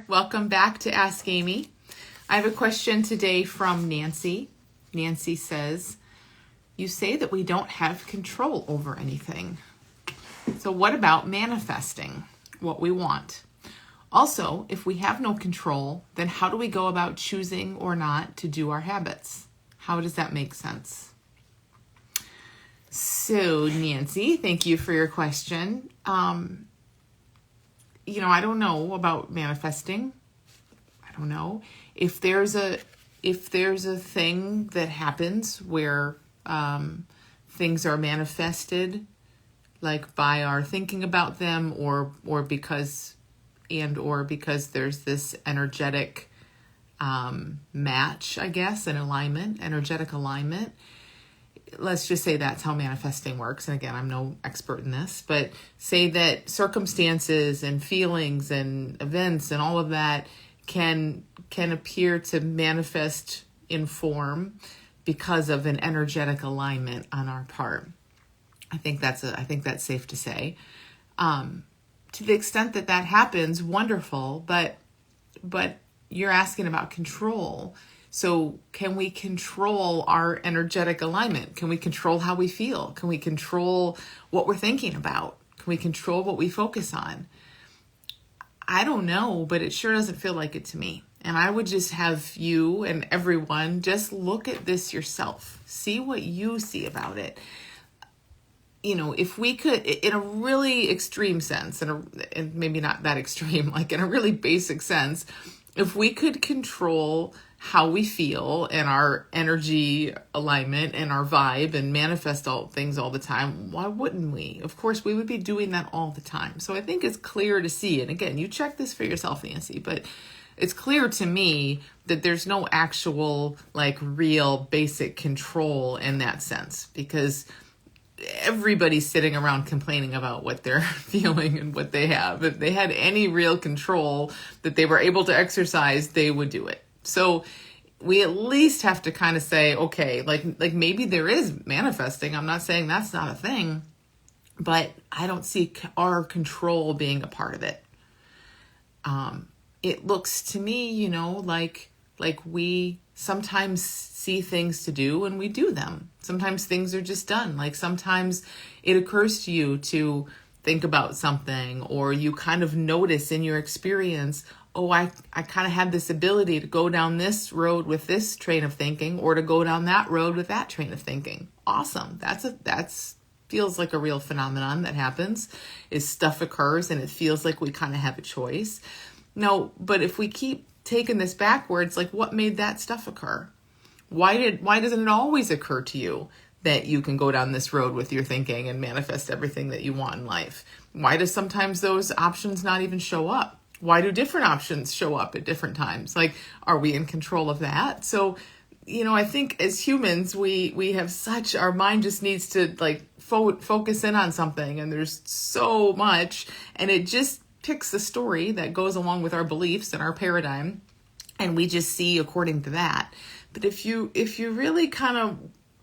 Welcome back to Ask Amy. I have a question today from Nancy. Nancy says, you say that we don't have control over anything. So what about manifesting what we want? Also, if we have no control, then how do we go about choosing or not to do our habits? How does that make sense? So, Nancy, thank you for your question. I don't know about manifesting. I don't know if there's a thing that happens where things are manifested, like by our thinking about them, or because there's this energetic match, I guess, an alignment, energetic alignment. Let's just say that's how manifesting works. And again, I'm no expert in this, but say that circumstances and feelings and events and all of that can appear to manifest in form because of an energetic alignment on our part. I think that's safe to say. To the extent that happens, wonderful, but you're asking about control. So can we control our energetic alignment? Can we control how we feel? Can we control what we're thinking about? Can we control what we focus on? I don't know, but it sure doesn't feel like it to me. And I would just have you and everyone just look at this yourself. See what you see about it. If we could, in a really extreme sense, and maybe not that extreme, like in a really basic sense, if we could control how we feel and our energy alignment and our vibe and manifest all things all the time, why wouldn't we? Of course, we would be doing that all the time. So I think it's clear to see, and again, you check this for yourself, Nancy, but it's clear to me that there's no actual, real basic control in that sense, because everybody's sitting around complaining about what they're feeling and what they have. If they had any real control that they were able to exercise, they would do it. So we at least have to kind of say, okay, like maybe there is manifesting. I'm not saying that's not a thing, but I don't see our control being a part of it. It looks to me, like we sometimes see things to do and we do them. Sometimes things are just done. Like sometimes it occurs to you to think about something, or you kind of notice in your experience, oh, I kind of have this ability to go down this road with this train of thinking, or to go down that road with that train of thinking. Awesome. That's feels like a real phenomenon that happens, is stuff occurs and it feels like we kind of have a choice. No, but if we keep taking this backwards, what made that stuff occur? Why doesn't it always occur to you that you can go down this road with your thinking and manifest everything that you want in life? Why do sometimes those options not even show up? Why do different options show up at different times? Are we in control of that? So, I think as humans, we have our mind just needs to focus in on something, and there's so much, and it just picks the story that goes along with our beliefs and our paradigm, and we just see according to that. But if you really kind of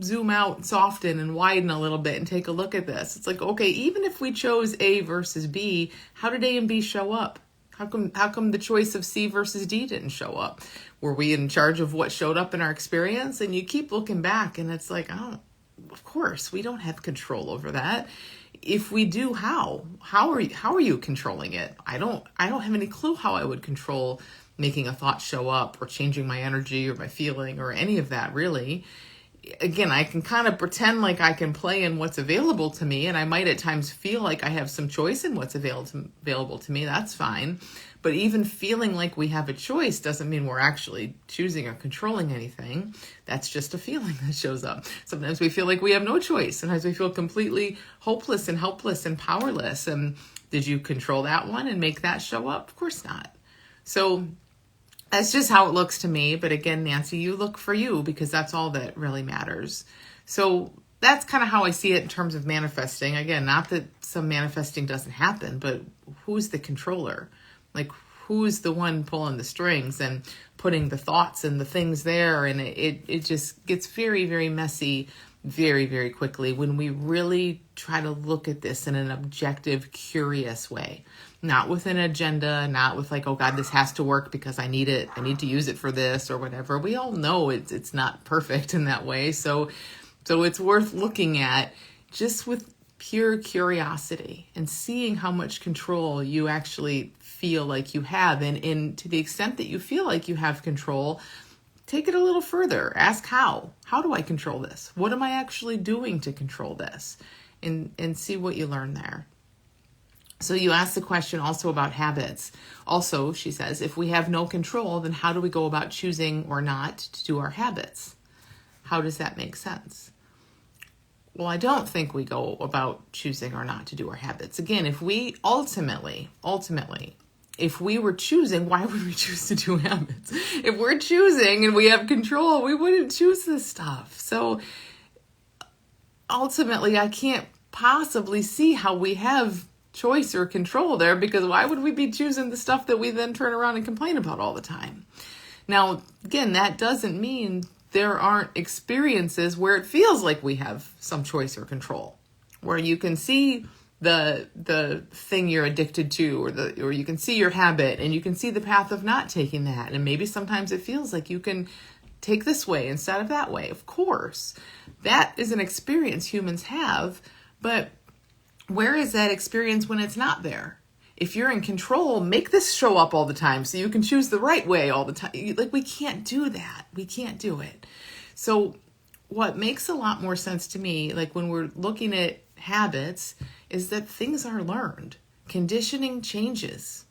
zoom out, soften and widen a little bit and take a look at this, it's okay, even if we chose A versus B, how did A and B show up? How come the choice of C versus D didn't show up? Were we in charge of what showed up in our experience? And you keep looking back and it's of course, we don't have control over that. If we do, how are you controlling it? I don't have any clue how I would control making a thought show up, or changing my energy or my feeling or any of that, really. Again, I can kind of pretend like I can play in what's available to me, and I might at times feel like I have some choice in what's available to me. That's fine. But even feeling like we have a choice doesn't mean we're actually choosing or controlling anything. That's just a feeling that shows up. Sometimes we feel like we have no choice. Sometimes we feel completely hopeless and helpless and powerless. And did you control that one and make that show up? Of course not. So that's just how it looks to me. But again, Nancy, you look for you, because that's all that really matters. So that's kind of how I see it in terms of manifesting. Again, not that some manifesting doesn't happen, but who's the controller? Who's the one pulling the strings and putting the thoughts and the things there? And it just gets very, very messy very, very quickly when we really try to look at this in an objective, curious way. Not with an agenda, not with like, oh God, this has to work because I need it. I need to use it for this or whatever. We all know it's not perfect in that way. So it's worth looking at just with pure curiosity and seeing how much control you actually feel like you have. And to the extent that you feel like you have control, take it a little further. Ask how. How do I control this? What am I actually doing to control this? And see what you learn there. So you ask the question also about habits. Also, she says, if we have no control, then how do we go about choosing or not to do our habits? How does that make sense? Well, I don't think we go about choosing or not to do our habits. Again, if we ultimately, if we were choosing, why would we choose to do habits? If we're choosing and we have control, we wouldn't choose this stuff. So ultimately, I can't possibly see how we have choice or control there, because why would we be choosing the stuff that we then turn around and complain about all the time? Now, again, that doesn't mean there aren't experiences where it feels like we have some choice or control, where you can see the thing you're addicted to, or you can see your habit and you can see the path of not taking that. And maybe sometimes it feels like you can take this way instead of that way. Of course, that is an experience humans have, but where is that experience when it's not there? If you're in control, make this show up all the time so you can choose the right way all the time. Like, we can't do that. We can't do it. So what makes a lot more sense to me, like when we're looking at habits, is that things are learned. Conditioning changes.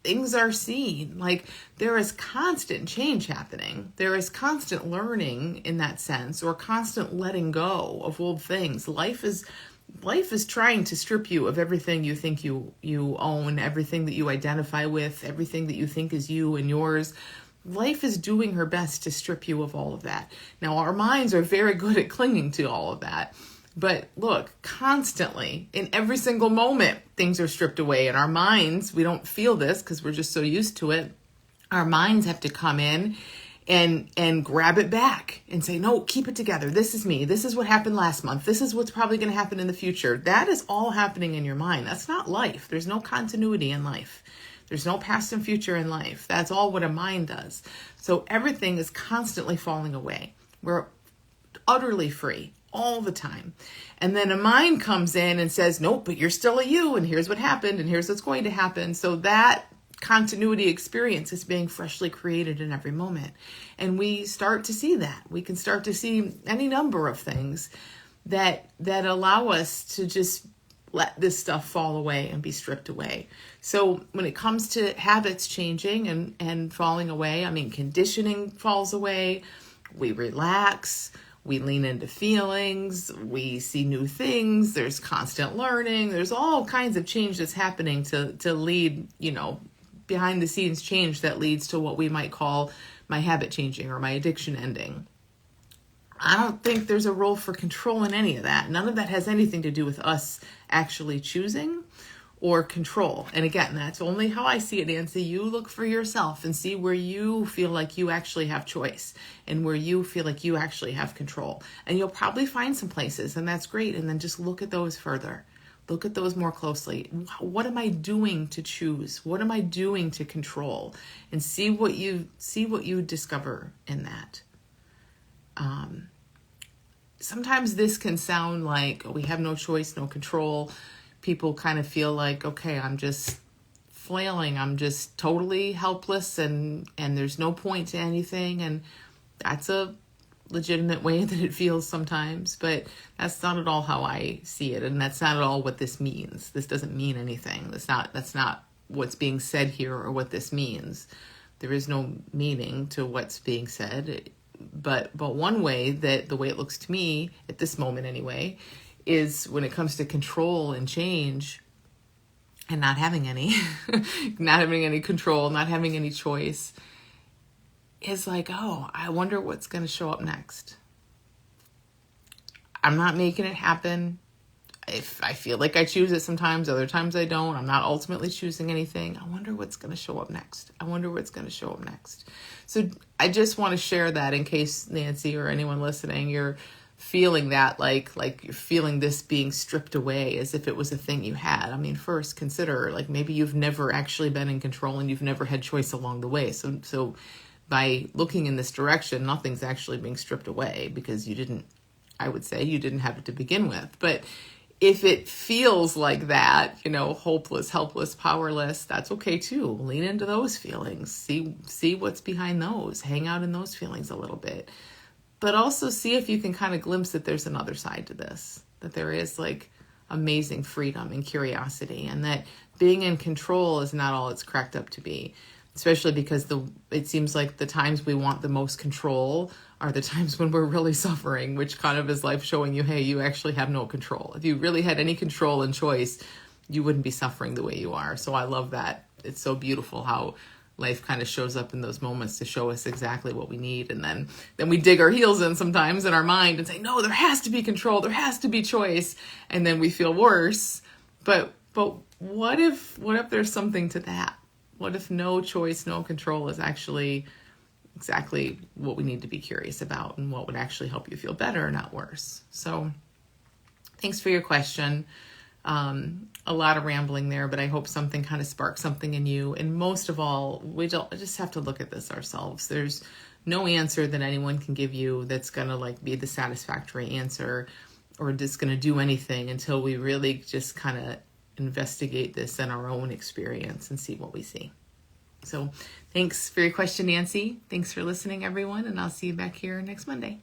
Things are seen. Like, there is constant change happening. There is constant learning in that sense, or constant letting go of old things. Life is trying to strip you of everything you think you own, everything that you identify with, everything that you think is you and yours. Life is doing her best to strip you of all of that. Now, our minds are very good at clinging to all of that. But look, constantly, in every single moment, things are stripped away. And our minds, we don't feel this because we're just so used to it. Our minds have to come in and grab it back and say, no, keep it together. This is me. This is what happened last month. This is what's probably going to happen in the future. That is all happening in your mind. That's not life. There's no continuity in life. There's no past and future in life. That's all what a mind does. So everything is constantly falling away. We're utterly free all the time. And then a mind comes in and says, nope, but you're still a you, and here's what happened, and here's what's going to happen. So that continuity experience is being freshly created in every moment. And we start to see that. We can start to see any number of things that allow us to just let this stuff fall away and be stripped away. So when it comes to habits changing and falling away, I mean, conditioning falls away, we relax, we lean into feelings, we see new things, there's constant learning, there's all kinds of change that's happening to lead, behind the scenes change that leads to what we might call my habit changing or my addiction ending. I don't think there's a role for control in any of that. None of that has anything to do with us actually choosing or control. And again, that's only how I see it, Nancy. You look for yourself and see where you feel like you actually have choice and where you feel like you actually have control. And you'll probably find some places, and that's great. And then just look at those further. Look at those more closely. What am I doing to choose? What am I doing to control? And see what you discover in that. Sometimes this can sound like we have no choice, no control. People kind of feel like, okay, I'm just flailing. I'm just totally helpless and there's no point to anything. And that's a legitimate way that it feels sometimes, but that's not at all how I see it. And that's not at all what this means. This doesn't mean anything. That's not what's being said here or what this means. There is no meaning to what's being said. But one way that the way it looks to me at this moment anyway, is when it comes to control and change and not having any, not having any control, not having any choice, is like, oh, I wonder what's going to show up next. I'm not making it happen. If I feel like I choose it sometimes, other times I don't. I'm not ultimately choosing anything. I wonder what's going to show up next. I wonder what's going to show up next. So I just want to share that in case, Nancy, or anyone listening, you're feeling that like you're feeling this being stripped away as if it was a thing you had. I mean, first consider like maybe you've never actually been in control and you've never had choice along the way. So by looking in this direction, nothing's actually being stripped away because I would say you didn't have it to begin with. But if it feels like that, hopeless, helpless, powerless, that's okay too. Lean into those feelings. See what's behind those. Hang out in those feelings a little bit. But also see if you can kind of glimpse that there's another side to this, that there is like amazing freedom and curiosity, and that being in control is not all it's cracked up to be, especially because it seems like the times we want the most control are the times when we're really suffering, which kind of is life showing you, hey, you actually have no control. If you really had any control and choice, you wouldn't be suffering the way you are. So I love that. It's so beautiful how life kind of shows up in those moments to show us exactly what we need. And then we dig our heels in sometimes in our mind and say, no, there has to be control. There has to be choice. And then we feel worse. But what if there's something to that? What if no choice, no control is actually exactly what we need to be curious about and what would actually help you feel better, not worse? So thanks for your question. A lot of rambling there, but I hope something kind of sparks something in you. And most of all, we just have to look at this ourselves. There's no answer that anyone can give you that's going to like be the satisfactory answer or just going to do anything until we really just kind of investigate this in our own experience and see what we see. So thanks for your question, Nancy. Thanks for listening, everyone. And I'll see you back here next Monday.